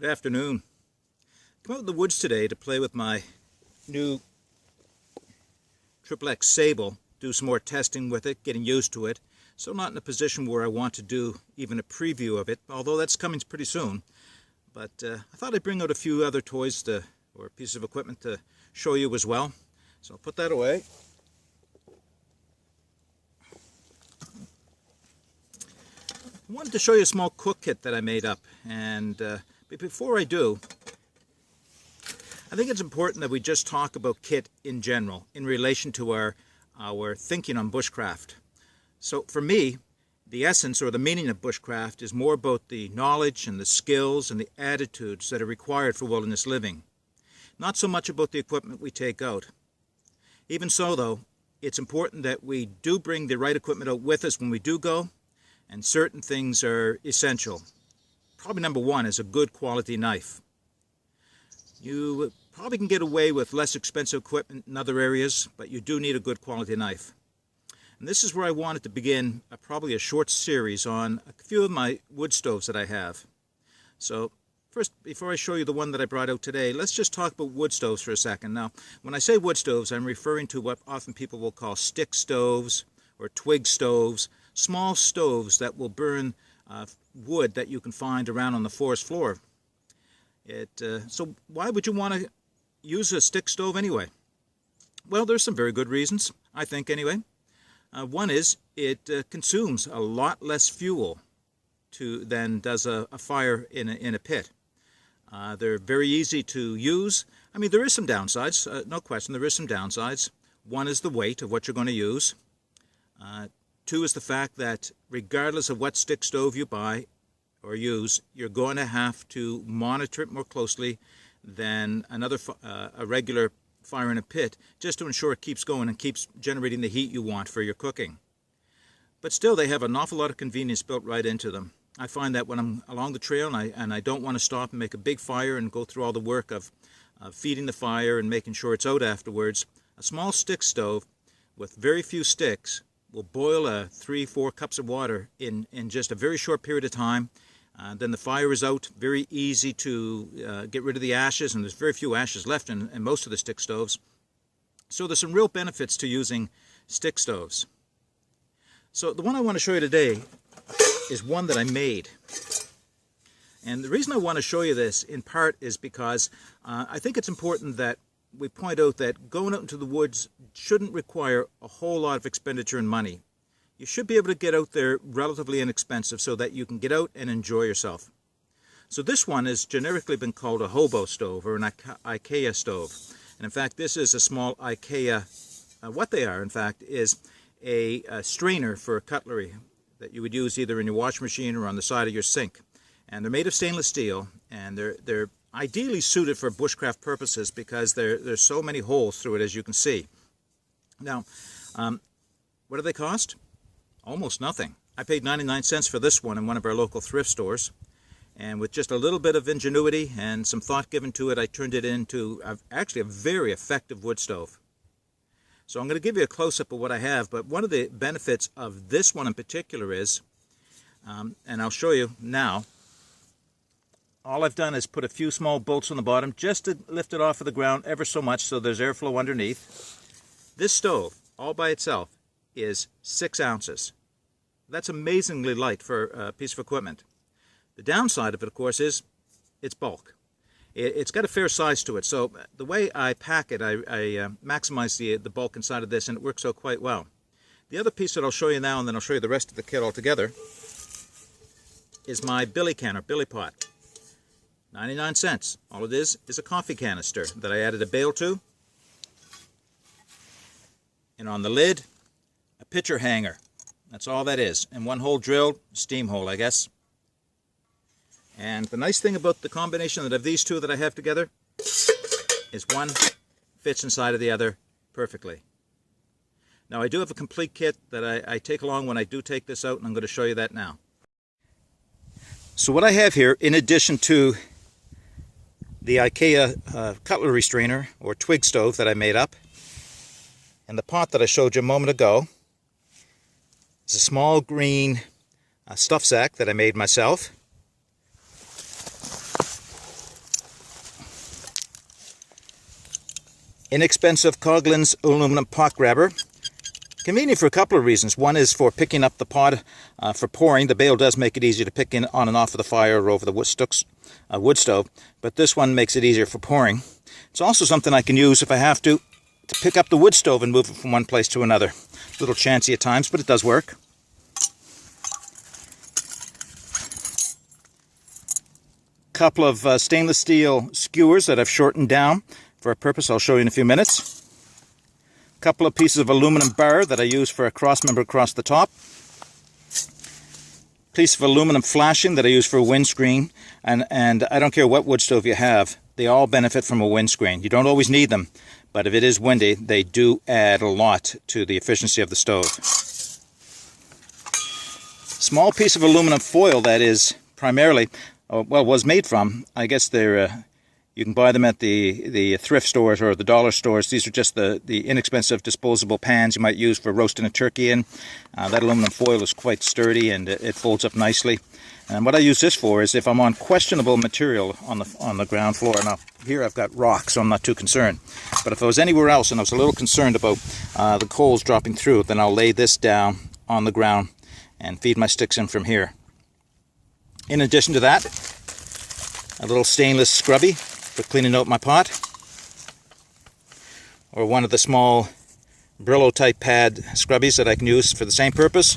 Good afternoon. Come out in the woods today to play with my new XXX Sable, do some more testing with it, getting used to it. So I'm not in a position where I want to do even a preview of it, although that's coming pretty soon. But I thought I'd bring out a few other toys or pieces of equipment to show you as well. So I'll put that away. I wanted to show you a small cook kit that I made up, and but before I do, I think it's important that we just talk about kit in general in relation to our thinking on bushcraft. So for me, the essence or the meaning of bushcraft is more about the knowledge and the skills and the attitudes that are required for wilderness living. Not so much about the equipment we take out. Even so though, it's important that we do bring the right equipment out with us when we do go, and certain things are essential. Probably number one is a good quality knife. You probably can get away with less expensive equipment in other areas, but you do need a good quality knife. And this is where I wanted to begin probably a short series on a few of my wood stoves that I have. So first, before I show you the one that I brought out today, let's just talk about wood stoves for a second. Now, when I say wood stoves, I'm referring to what often people will call stick stoves or twig stoves, small stoves that will burn wood that you can find around on the forest floor. So why would you want to use a stick stove anyway? Well, there's some very good reasons, I think anyway. One is it consumes a lot less fuel than does a fire in a pit. They're very easy to use. I mean, there is some downsides, no question, there is some downsides. One is the weight of what you're going to use. Two is the fact that regardless of what stick stove you buy or use, you're going to have to monitor it more closely than a regular fire in a pit, just to ensure it keeps going and keeps generating the heat you want for your cooking. But still, they have an awful lot of convenience built right into them. I find that when I'm along the trail and I don't want to stop and make a big fire and go through all the work of feeding the fire and making sure it's out afterwards, a small stick stove with very few sticks will boil 3-4 cups of water in just a very short period of time. Then the fire is out, very easy to get rid of the ashes, and there's very few ashes left in most of the stick stoves. So there's some real benefits to using stick stoves. So the one I want to show you today is one that I made. And the reason I want to show you this in part is because I think it's important that we point out that going out into the woods shouldn't require a whole lot of expenditure and money. You should be able to get out there relatively inexpensive so that you can get out and enjoy yourself. So this one has generically been called a hobo stove or an Ikea stove. And in fact, this is a small Ikea, what they are in fact is a strainer for cutlery that you would use either in your washing machine or on the side of your sink. And they're made of stainless steel, and they're ideally suited for bushcraft purposes because there's so many holes through it, as you can see. Now, what do they cost? Almost nothing. I paid 99 cents for this one in one of our local thrift stores, and with just a little bit of ingenuity and some thought given to it, I turned it into actually a very effective wood stove. So I'm going to give you a close-up of what I have, but one of the benefits of this one in particular is, and I'll show you now, all I've done is put a few small bolts on the bottom just to lift it off of the ground ever so much so there's airflow underneath. This stove, all by itself, is 6 ounces. That's amazingly light for a piece of equipment. The downside of it, of course, is its bulk. It's got a fair size to it, so the way I pack it, I maximize the bulk inside of this, and it works out quite well. The other piece that I'll show you now, and then I'll show you the rest of the kit altogether, is my billy can or billy pot. 99 cents. All it is a coffee canister that I added a bail to. And on the lid, a pitcher hanger. That's all that is. And one hole drilled, steam hole, I guess. And the nice thing about the combination of these two that I have together is one fits inside of the other perfectly. Now I do have a complete kit that I take along when I do take this out, and I'm going to show you that now. So what I have here, in addition to the Ikea cutlery strainer or twig stove that I made up, and the pot that I showed you a moment ago, is a small green stuff sack that I made myself. Inexpensive Coghlan's aluminum pot grabber. Convenient for a couple of reasons. One is for picking up the pot for pouring. The bale does make it easier to pick in on and off of the fire or over the wood stove, but this one makes it easier for pouring. It's also something I can use if I have to pick up the wood stove and move it from one place to another. A little chancy at times, but it does work. Couple of stainless steel skewers that I've shortened down for a purpose I'll show you in a few minutes. Couple of pieces of aluminum bar that I use for a cross member across the top. Piece of aluminum flashing that I use for a windscreen, and I don't care what wood stove you have, they all benefit from a windscreen. You don't always need them, but if it is windy, they do add a lot to the efficiency of the stove. Small piece of aluminum foil that is primarily, well, was made from, I guess they're you can buy them at the thrift stores or the dollar stores. These are just the inexpensive disposable pans you might use for roasting a turkey in. That aluminum foil is quite sturdy and it folds up nicely. And what I use this for is if I'm on questionable material on the ground floor. Now here I've got rocks, so I'm not too concerned. But if I was anywhere else and I was a little concerned about the coals dropping through, then I'll lay this down on the ground and feed my sticks in from here. In addition to that, a little stainless scrubby for cleaning out my pot, or one of the small Brillo type pad scrubbies that I can use for the same purpose,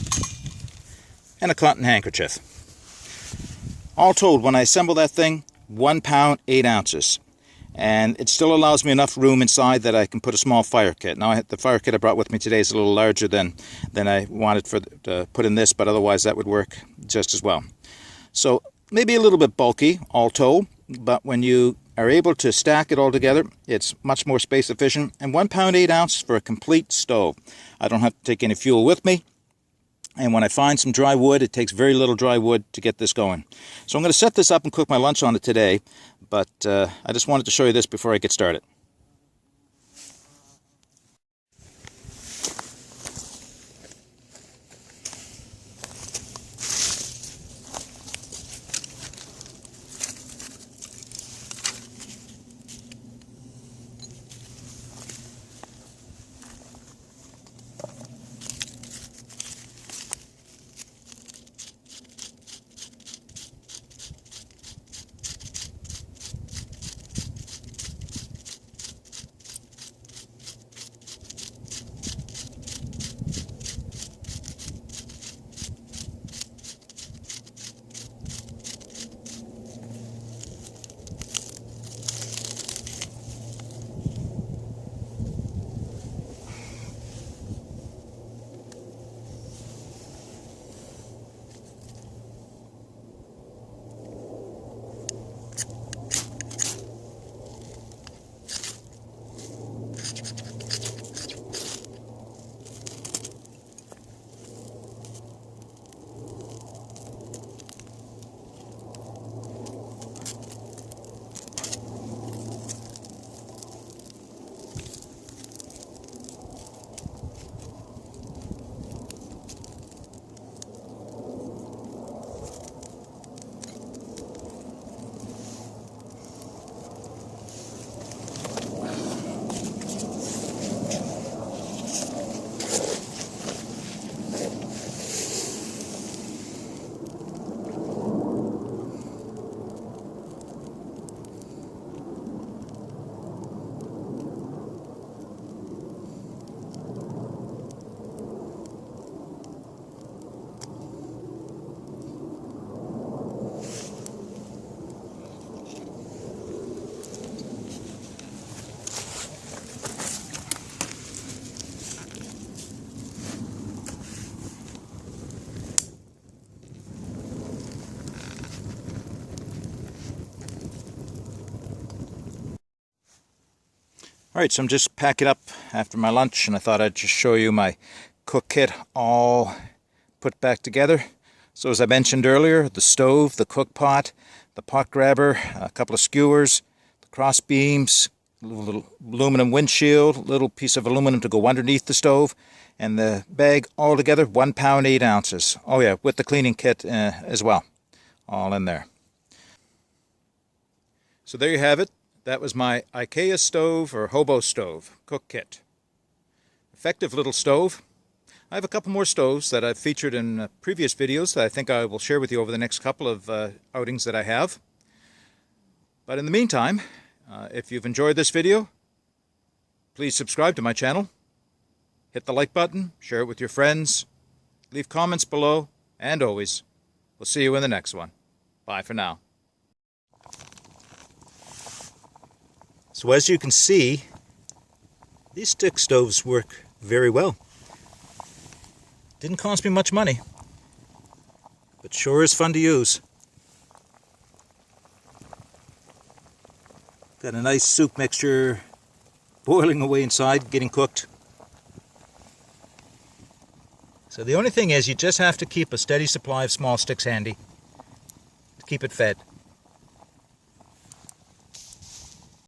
and a cotton handkerchief. All told, when I assemble that thing, 1 pound 8 ounces, and it still allows me enough room inside that I can put a small fire kit. Now the fire kit I brought with me today is a little larger than I wanted to put in this, but otherwise that would work just as well. So maybe a little bit bulky all told, but when you are able to stack it all together, it's much more space efficient, and 1 pound 8 ounces for a complete stove. I don't have to take any fuel with me, and when I find some dry wood, it takes very little dry wood to get this going. So I'm going to set this up and cook my lunch on it today, but I just wanted to show you this before I get started. Alright, so I'm just packing up after my lunch, and I thought I'd just show you my cook kit all put back together. So as I mentioned earlier, the stove, the cook pot, the pot grabber, a couple of skewers, the cross beams, a little aluminum windshield, a little piece of aluminum to go underneath the stove, and the bag all together, 1 pound 8 ounces. Oh yeah, with the cleaning kit as well, all in there. So there you have it. that was my Ikea stove or Hobo stove cook kit. Effective little stove. I have a couple more stoves that I've featured in previous videos that I think I will share with you over the next couple of outings that I have. But in the meantime, if you've enjoyed this video, please subscribe to my channel, hit the like button, share it with your friends, leave comments below, and always, we'll see you in the next one. Bye for now. So as you can see, these stick stoves work very well. Didn't cost me much money, but sure is fun to use. Got a nice soup mixture boiling away inside, getting cooked. So the only thing is you just have to keep a steady supply of small sticks handy to keep it fed.